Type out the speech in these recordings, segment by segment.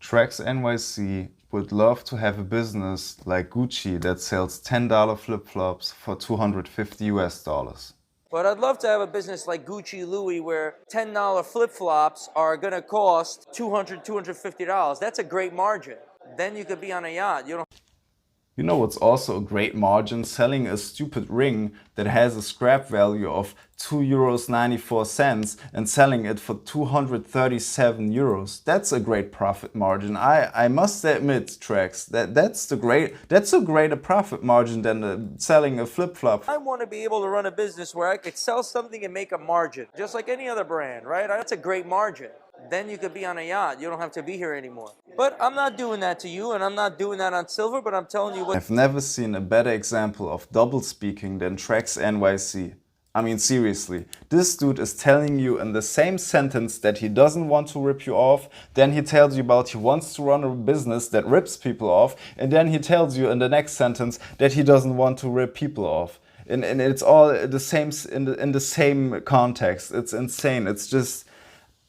Traxnyc would love to have a business like Gucci that sells $10 flip-flops for $250. But I'd love to have a business like Gucci, Louis, where $10 flip-flops are gonna cost $200, $250. That's a great margin. Then you could be on a yacht. You know what's also a great margin? Selling a stupid ring that has a scrap value of €2.94 and selling it for €237. That's a great profit margin. I must admit, Trax, that's a greater profit margin than selling a flip-flop. I want to be able to run a business where I could sell something and make a margin, just like any other brand, right? That's a great margin. Then you could be on a yacht. You don't have to be here anymore. But I'm not doing that to you, and I'm not doing that on Silver, but I'm telling you what... I've never seen a better example of double speaking than Traxnyc. I mean, seriously, this dude is telling you in the same sentence that he doesn't want to rip you off, then he tells you about he wants to run a business that rips people off, and then he tells you in the next sentence that he doesn't want to rip people off. And it's all the same in the same context. It's insane. It's just...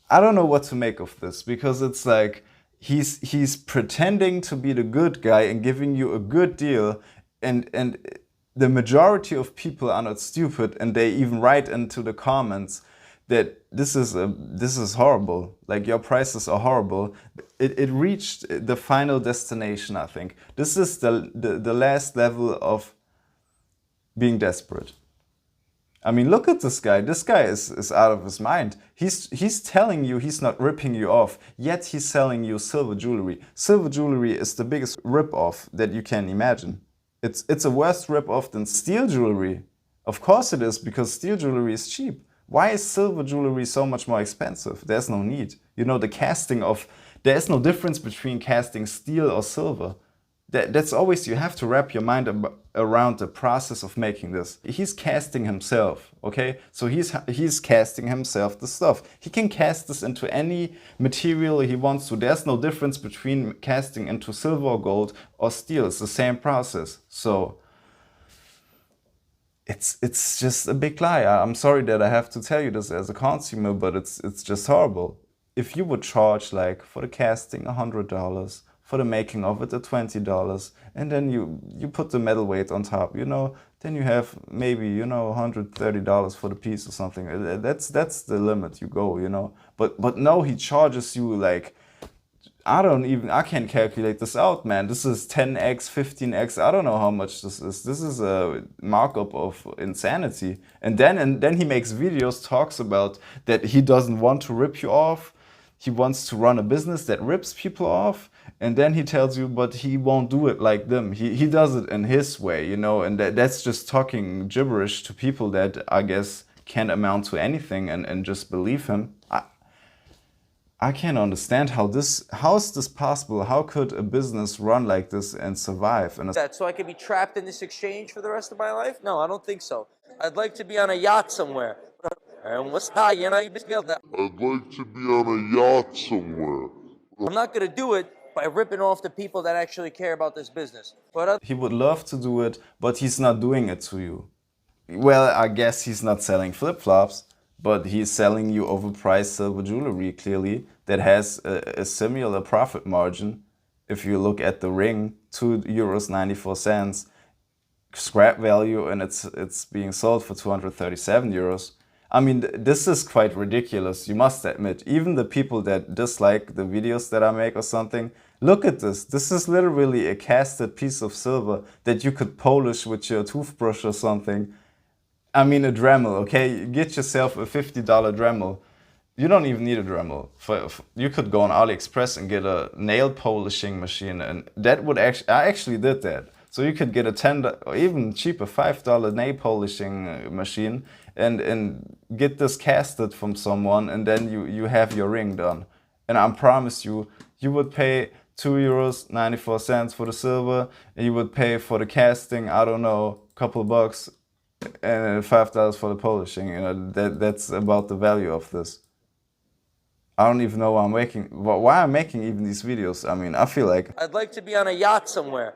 I don't know what to make of this, because it's like he's pretending to be the good guy and giving you a good deal, and the majority of people are not stupid, and they even write into the comments that this is horrible, like your prices are horrible. It reached the final destination, I think. This is the last level of being desperate. I mean, look at this guy. This guy is out of his mind. He's telling you he's not ripping you off, yet he's selling you silver jewelry. Silver jewelry is the biggest rip-off that you can imagine. It's a worse rip-off than steel jewelry. Of course it is, because steel jewelry is cheap. Why is silver jewelry so much more expensive? There's no need. You know, there's no difference between casting steel or silver. That's always, you have to wrap your mind around the process of making this. He's casting himself, okay? So he's casting himself the stuff. He can cast this into any material he wants to. There's no difference between casting into silver or gold or steel. It's the same process. So it's just a big lie. I'm sorry that I have to tell you this as a consumer, but it's just horrible. If you would charge, like, for the casting $100, for the making of it at $20, and then you put the metal weight on top, you know, then you have maybe, you know, $130 for the piece or something. That's the limit you go, you know. But no, he charges you like, I can't calculate this out, man. This is 10x, 15x, I don't know how much this is. This is a markup of insanity. And then he makes videos, talks about that he doesn't want to rip you off. He wants to run a business that rips people off, and then he tells you, but he won't do it like them. He does it in his way, you know, and that's just talking gibberish to people that I guess can't amount to anything and just believe him. I can't understand how is this possible? How could a business run like this and survive? So I could be trapped in this exchange for the rest of my life? No, I don't think so. I'd like to be on a yacht somewhere. I'd like to be on a yacht somewhere. I'm not going to do it by ripping off the people that actually care about this business. But he would love to do it, but he's not doing it to you. Well, I guess he's not selling flip-flops, but he's selling you overpriced silver jewelry, clearly, that has a similar profit margin. If you look at the ring, €2.94, scrap value, and it's being sold for €237. I mean, this is quite ridiculous, you must admit. Even the people that dislike the videos that I make or something, look at this. This is literally a casted piece of silver that you could polish with your toothbrush or something. I mean, a Dremel, okay? Get yourself a $50 Dremel. You don't even need a Dremel. You could go on AliExpress and get a nail polishing machine, and that would I actually did that. So you could get a $10 or even cheaper $5 nail polishing machine and get this casted from someone, and then you have your ring done. And I promise you, you would pay €2.94 for the silver, and you would pay for the casting, I don't know, a couple bucks, and $5 for the polishing. You know, that's about the value of this. I don't even know why I'm making even these videos. I mean, I feel like I'd like to be on a yacht somewhere.